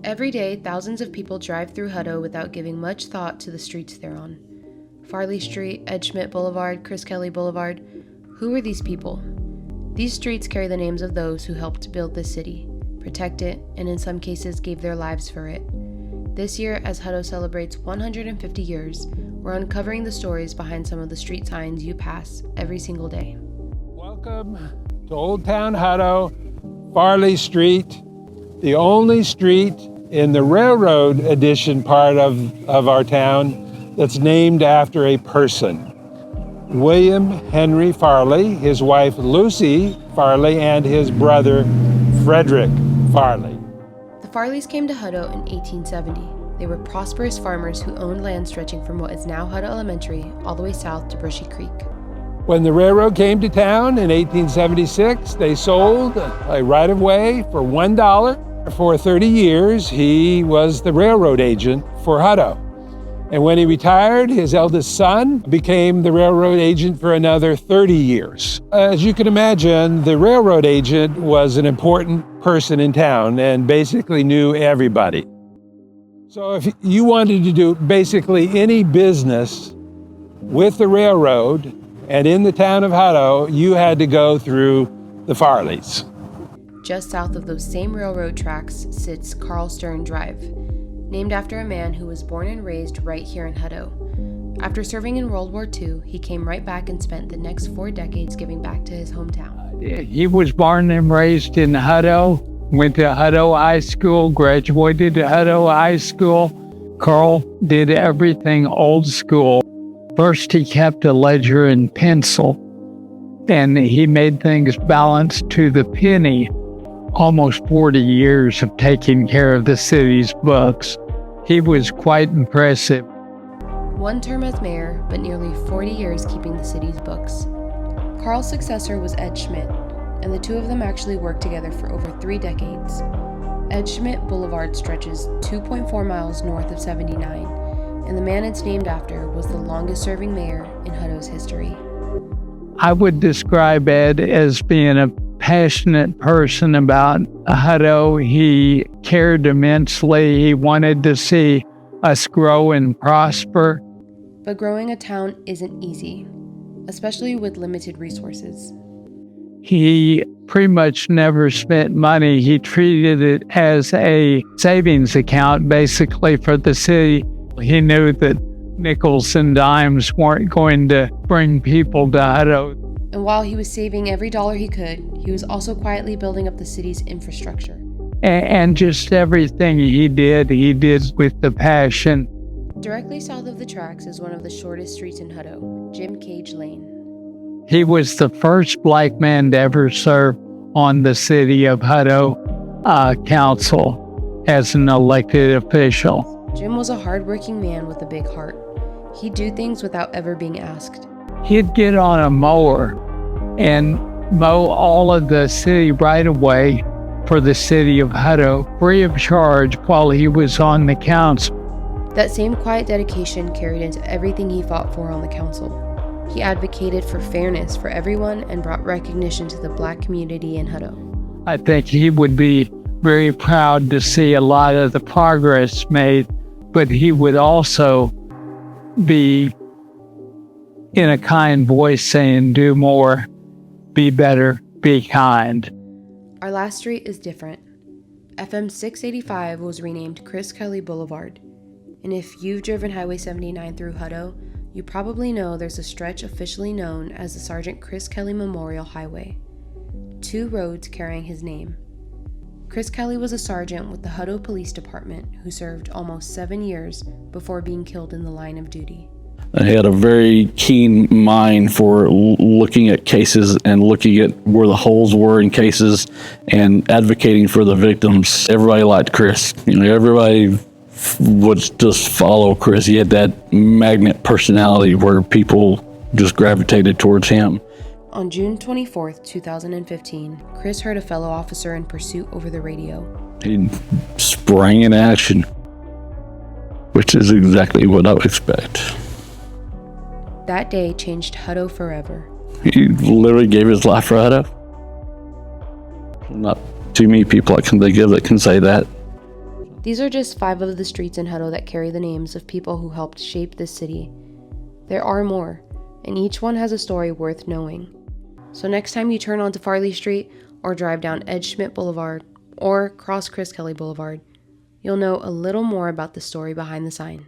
Every day, thousands of people drive through Hutto without giving much thought to the streets they're on. Farley Street, Ed Schmidt Boulevard, Chris Kelly Boulevard. Who are these people? These streets carry the names of those who helped build this city, protect it, and in some cases gave their lives for it. This year, as Hutto celebrates 150 years, we're uncovering the stories behind some of the street signs you pass every single day. Welcome to Old Town Hutto, Farley Street, the only street in the railroad edition part of our town that's named after a person. William Henry Farley, his wife Lucy Farley, and his brother Frederick Farley. The Farleys came to Hutto in 1870. They were prosperous farmers who owned land stretching from what is now Hutto Elementary all the way south to Brushy Creek. When the railroad came to town in 1876, they sold a right-of-way for $1. For 30 years, he was the railroad agent for Hutto. And when he retired, his eldest son became the railroad agent for another 30 years. As you can imagine, the railroad agent was an important person in town and basically knew everybody. So if you wanted to do basically any business with the railroad and in the town of Hutto, you had to go through the Farleys. Just south of those same railroad tracks sits Carl Stern Drive, named after a man who was born and raised right here in Hutto. After serving in World War II, he came right back and spent the next 4 decades giving back to his hometown. He was born and raised in Hutto, went to Hutto High School, graduated at Hutto High School. Carl did everything old school. First, he kept a ledger and pencil, and he made things balanced to the penny. Almost 40 years of taking care of the city's books. He was quite impressive. 1 term as mayor, but nearly 40 years keeping the city's books. Carl's successor was Ed Schmidt, and the two of them actually worked together for over 3 decades. Ed Schmidt Boulevard stretches 2.4 miles north of 79, and the man it's named after was the longest-serving mayor in Hutto's history. I would describe Ed as being a passionate person about Hutto. He cared immensely. He wanted to see us grow and prosper. But growing a town isn't easy, especially with limited resources. He pretty much never spent money. He treated it as a savings account, basically, for the city. He knew that nickels and dimes weren't going to bring people to Hutto. And while he was saving every dollar he could, he was also quietly building up the city's infrastructure. And just everything he did with the passion. Directly south of the tracks is one of the shortest streets in Hutto, Jim Cage Lane. He was the first black man to ever serve on the city of Hutto council as an elected official. Jim was a hardworking man with a big heart. He'd do things without ever being asked. He'd get on a mower and mow all of the city right-of-way for the city of Hutto free of charge while he was on the council. That same quiet dedication carried into everything he fought for on the council. He advocated for fairness for everyone and brought recognition to the black community in Hutto. I think he would be very proud to see a lot of the progress made, but he would also be in a kind voice saying, do more, be better, be kind. Our last street is different. FM 685 was renamed Chris Kelly Boulevard. And if you've driven Highway 79 through Hutto, you probably know there's a stretch officially known as the Sergeant Chris Kelly Memorial Highway. 2 roads carrying his name. Chris Kelly was a sergeant with the Hutto Police Department who served almost 7 years before being killed in the line of duty. I had a very keen mind for looking at cases and looking at where the holes were in cases and advocating for the victims. Everybody liked Chris. Everybody would just follow Chris. He had that magnet personality where people just gravitated towards him. On June 24th, 2015, Chris heard a fellow officer in pursuit over the radio. He sprang in action, which is exactly what I would expect. That day changed Hutto forever. He literally gave his life for Hutto. Not too many people I can think of that can say that. These are just 5 of the streets in Hutto that carry the names of people who helped shape this city. There are more, and each one has a story worth knowing. So next time you turn onto Farley Street, or drive down Ed Schmidt Boulevard, or cross Chris Kelly Boulevard, you'll know a little more about the story behind the sign.